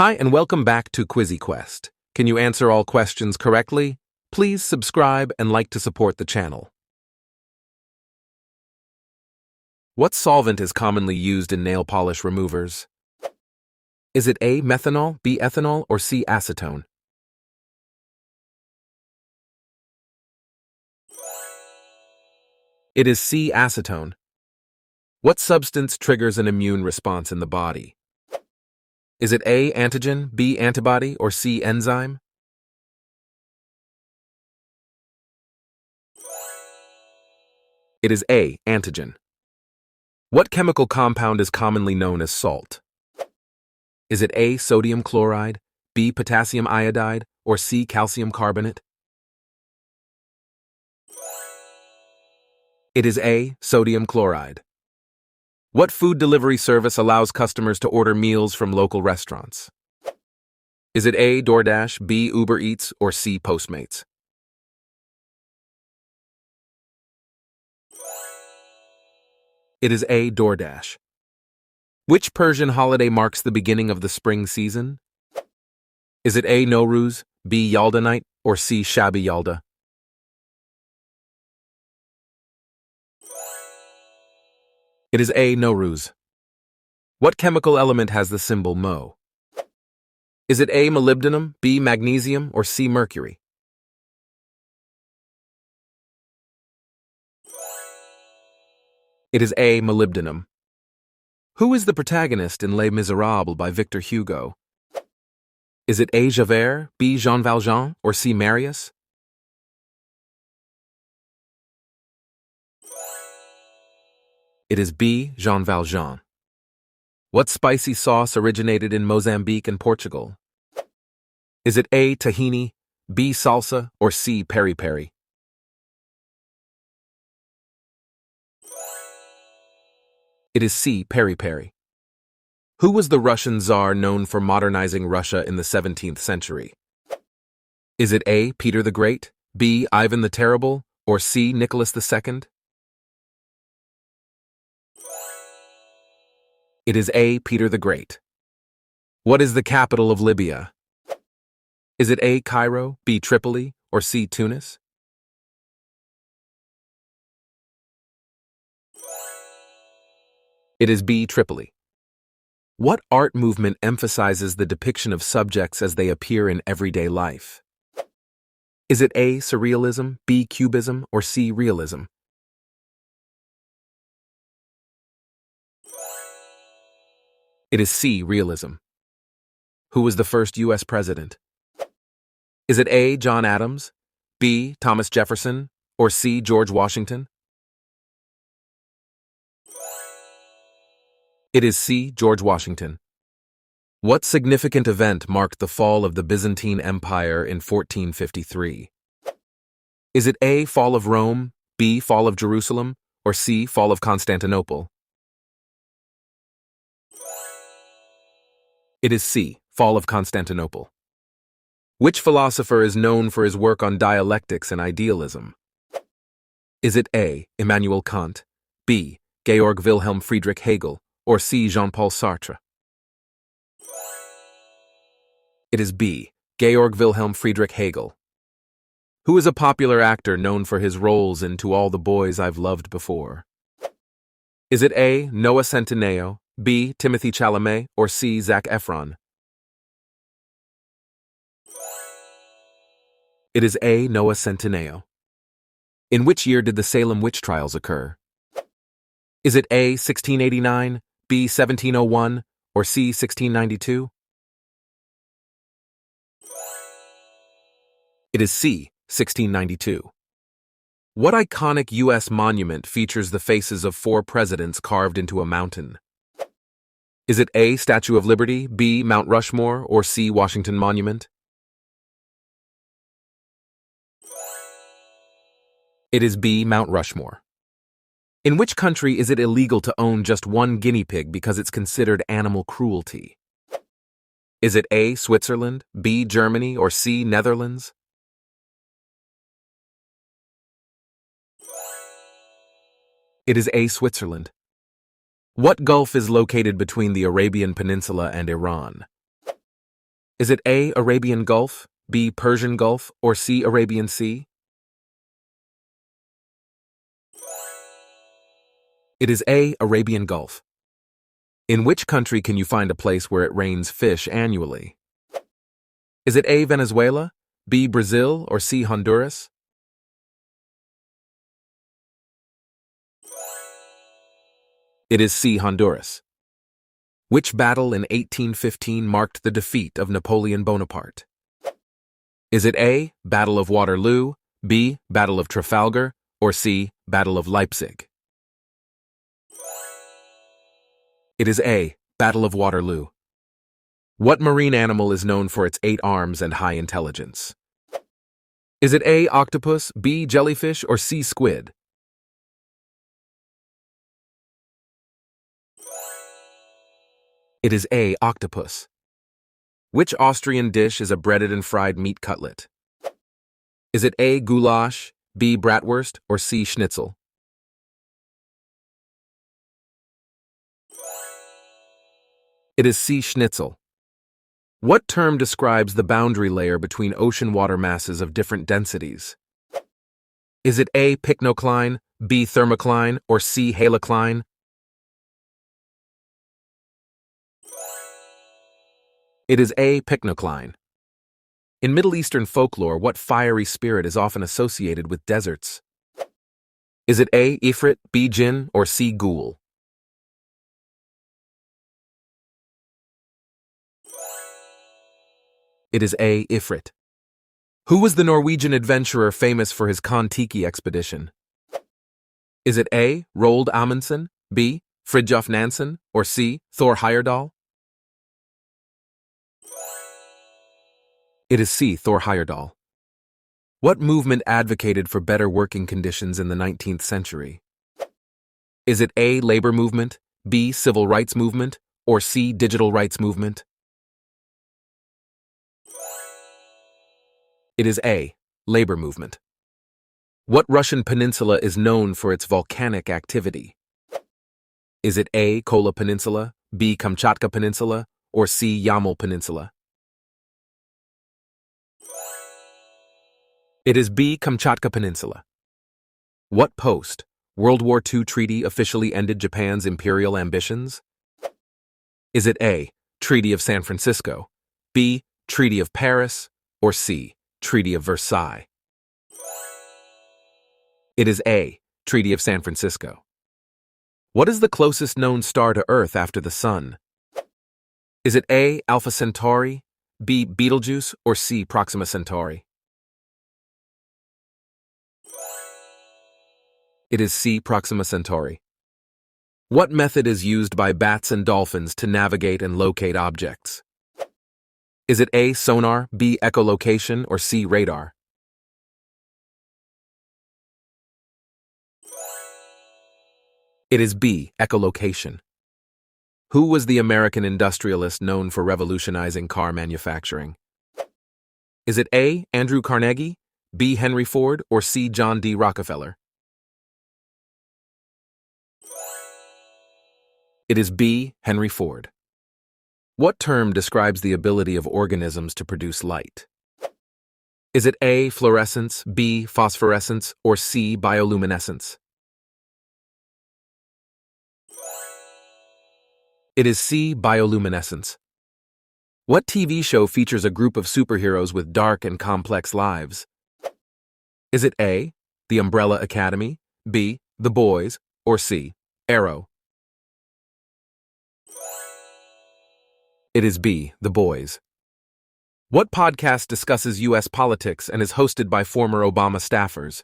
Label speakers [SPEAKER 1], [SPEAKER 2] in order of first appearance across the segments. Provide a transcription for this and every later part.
[SPEAKER 1] Hi and welcome back to QuizzyQuest. Can you answer all questions correctly? Please subscribe and like to support the channel. What solvent is commonly used in nail polish removers? Is it A. methanol, B. ethanol, or C. acetone? It is C. acetone. What substance triggers an immune response in the body? Is it A. antigen, B. antibody, or C. enzyme? It is A. antigen. What chemical compound is commonly known as salt? Is it A. sodium chloride, B. potassium iodide, or C. calcium carbonate? It is A. sodium chloride. What food delivery service allows customers to order meals from local restaurants? Is it A. DoorDash, B. Uber Eats, or C. Postmates? It is A. DoorDash. Which Persian holiday marks the beginning of the spring season? Is it A. Nowruz, B. Yalda night, or C. Shabi Yalda? It is A. Nowruz. What chemical element has the symbol Mo? Is it A. molybdenum, B. magnesium, or C. mercury? It is A. molybdenum. Who is the protagonist in Les Miserables by Victor Hugo? Is it A. Javert, B. Jean Valjean, or C. Marius? It is B. Jean Valjean. What spicy sauce originated in Mozambique and Portugal? Is it A. tahini, B. salsa, or C. peri-peri? It is C. peri-peri. Who was the Russian Tsar known for modernizing Russia in the 17th century? Is it A. Peter the Great, B. Ivan the Terrible, or C. Nicholas II? It is A. Peter the Great. What is the capital of Libya? Is it A. Cairo, B. Tripoli, or C. Tunis? It is B. Tripoli. What art movement emphasizes the depiction of subjects as they appear in everyday life? Is it A. surrealism, B. cubism, or C. realism? It is C. realism. Who was the first U.S. president? Is it A. John Adams, B. Thomas Jefferson, or C. George Washington? It is C. George Washington. What significant event marked the fall of the Byzantine Empire in 1453? Is it A. fall of Rome, B. fall of Jerusalem, or C. fall of Constantinople? It is C. fall of Constantinople. Which philosopher is known for his work on dialectics and idealism? Is it A. Immanuel Kant, B. Georg Wilhelm Friedrich Hegel, or C. Jean-Paul Sartre? It is B. Georg Wilhelm Friedrich Hegel. Who is a popular actor known for his roles in To All the Boys I've Loved Before? Is it A. Noah Centineo, B. Timothy Chalamet, or C. Zac Efron? It is A. Noah Centineo. In which year did the Salem witch trials occur? Is it A. 1689, B. 1701, or C. 1692? It is C. 1692. What iconic U.S. monument features the faces of 4 presidents carved into a mountain? Is it A. Statue of Liberty, B. Mount Rushmore, or C. Washington Monument? It is B. Mount Rushmore. In which country is it illegal to own just one guinea pig because it's considered animal cruelty? Is it A. Switzerland, B. Germany, or C. Netherlands? It is A. Switzerland. What gulf is located between the Arabian Peninsula and Iran? Is it A, Arabian Gulf, B, Persian Gulf, or C, Arabian Sea? It is A, Arabian Gulf. In which country can you find a place where it rains fish annually? Is it A, Venezuela, B, Brazil, or C, Honduras? It is C, Honduras. Which battle in 1815 marked the defeat of Napoleon Bonaparte? Is it A, Battle of Waterloo, B, Battle of Trafalgar, or C, Battle of Leipzig? It is A, Battle of Waterloo. What marine animal is known for its 8 arms and high intelligence? Is it A, octopus, B, jellyfish, or C, squid? It is A, octopus. Which Austrian dish is a breaded and fried meat cutlet? Is it A, goulash, B, bratwurst, or C, schnitzel? It is C, schnitzel. What term describes the boundary layer between ocean water masses of different densities? Is it A, pycnocline, B, thermocline, or C, halocline? It is A, pycnocline. In Middle Eastern folklore, what fiery spirit is often associated with deserts? Is it A, Ifrit, B, Jinn, or C, ghoul? It is A, Ifrit. Who was the Norwegian adventurer famous for his Kon-Tiki expedition? Is it A, Roald Amundsen, B, Fridtjof Nansen, or C, Thor Heyerdahl? It is C, Thor Heyerdahl. What movement advocated for better working conditions in the 19th century? Is it A, labor movement, B, civil rights movement, or C, digital rights movement? It is A, labor movement. What Russian peninsula is known for its volcanic activity? Is it A, Kola Peninsula, B, Kamchatka Peninsula, or C, Yamal Peninsula? It is B, Kamchatka Peninsula. What post, World War II treaty officially ended Japan's imperial ambitions? Is it A, Treaty of San Francisco, B, Treaty of Paris, or C, Treaty of Versailles? It is A, Treaty of San Francisco. What is the closest known star to Earth after the Sun? Is it A, Alpha Centauri, B, Betelgeuse, or C, Proxima Centauri? It is C, Proxima Centauri. What method is used by bats and dolphins to navigate and locate objects? Is it A, sonar, B, echolocation, or C, radar? It is B, echolocation. Who was the American industrialist known for revolutionizing car manufacturing? Is it A, Andrew Carnegie, B, Henry Ford, or C, John D. Rockefeller? It is B, Henry Ford. What term describes the ability of organisms to produce light? Is it A, fluorescence, B, phosphorescence, or C, bioluminescence? It is C, bioluminescence. What TV show features a group of superheroes with dark and complex lives? Is it A, The Umbrella Academy, B, The Boys, or C, Arrow? It is B, The Boys. What podcast discusses U.S. politics and is hosted by former Obama staffers?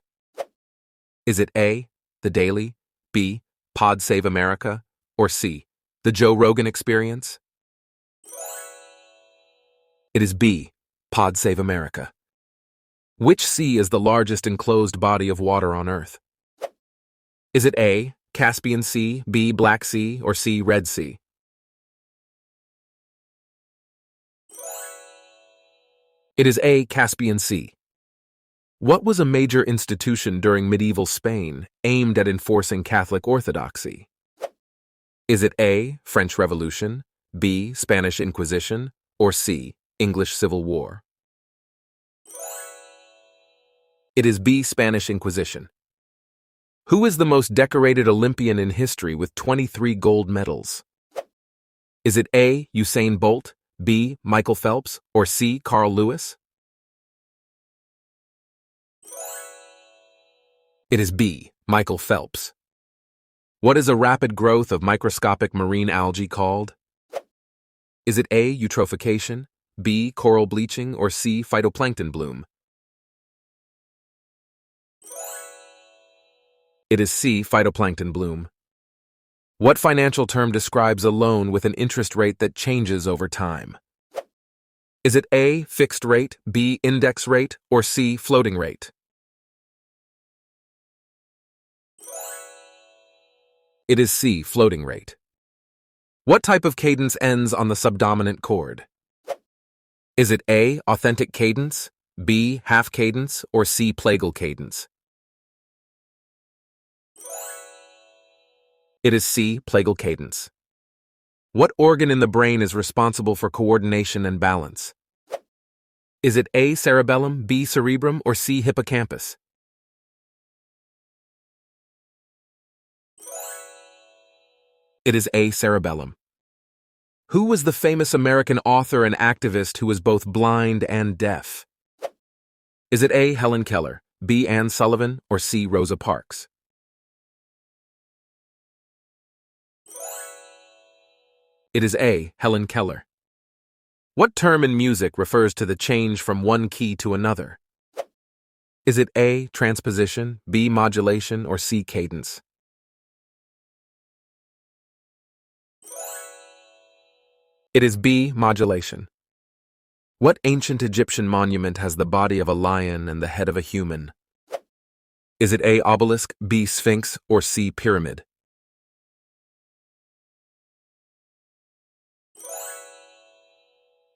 [SPEAKER 1] Is it A, The Daily, B, Pod Save America, or C, The Joe Rogan Experience? It is B, Pod Save America. Which sea is the largest enclosed body of water on Earth? Is it A, Caspian Sea, B, Black Sea, or C, Red Sea? It is A, Caspian Sea. What was a major institution during medieval Spain aimed at enforcing Catholic orthodoxy? Is it A, French Revolution, B, Spanish Inquisition, or C, English Civil War. It is B. Spanish Inquisition. Who is the most decorated Olympian in history with 23 gold medals? Is it A. Usain Bolt, B. Michael Phelps, or C. Carl Lewis? It is B. Michael Phelps. What is a rapid growth of microscopic marine algae called? Is it A. Eutrophication, B. Coral bleaching, or C. Phytoplankton bloom? It is C. Phytoplankton bloom. What financial term describes a loan with an interest rate that changes over time? Is it A. Fixed rate, B. Index rate, or C. Floating rate? It is C. Floating rate. What type of cadence ends on the subdominant chord? Is it A. Authentic cadence, B. Half cadence, or C. Plagal cadence? It is C. Plagal cadence. What organ in the brain is responsible for coordination and balance? Is it A. Cerebellum, B. Cerebrum, or C. Hippocampus? It is A. Cerebellum. Who was the famous American author and activist who was both blind and deaf? Is it A. Helen Keller, B. Anne Sullivan, or C. Rosa Parks? It is A. Helen Keller. What term in music refers to the change from one key to another? Is it A. Transposition, B. Modulation, or C. Cadence? It is B. Modulation. What ancient Egyptian monument has the body of a lion and the head of a human? Is it A. Obelisk, B. Sphinx, or C. Pyramid?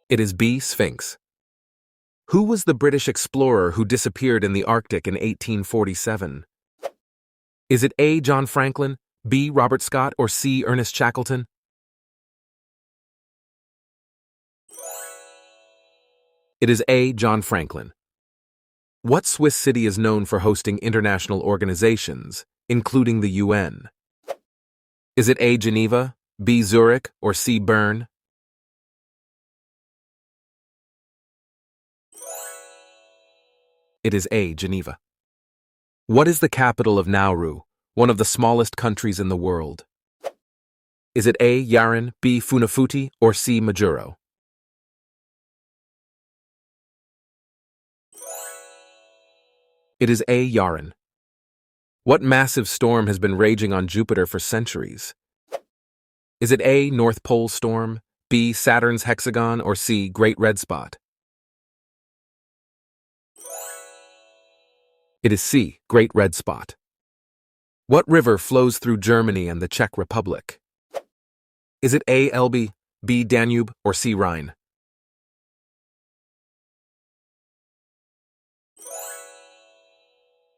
[SPEAKER 1] It is B. Sphinx. Who was the British explorer who disappeared in the Arctic in 1847? Is it A. John Franklin, B. Robert Scott, or C. Ernest Shackleton? It is A. John Franklin. What Swiss city is known for hosting international organizations, including the UN? Is it A. Geneva, B. Zurich, or C. Bern? It is A. Geneva. What is the capital of Nauru, one of the smallest countries in the world? Is it A. Yaren, B. Funafuti, or C. Majuro? It is A. Yaren. What massive storm has been raging on Jupiter for centuries? Is it A. North Pole Storm, B. Saturn's hexagon, or C. Great Red Spot? It is C. Great Red Spot. What river flows through Germany and the Czech Republic? Is it A. Elbe, B. Danube, or C. Rhine?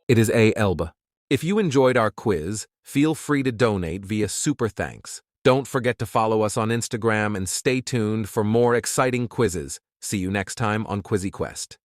[SPEAKER 1] It is A. Elbe. If you enjoyed our quiz, feel free to donate via Super Thanks. Don't forget to follow us on Instagram and stay tuned for more exciting quizzes. See you next time on QuizzyQuest.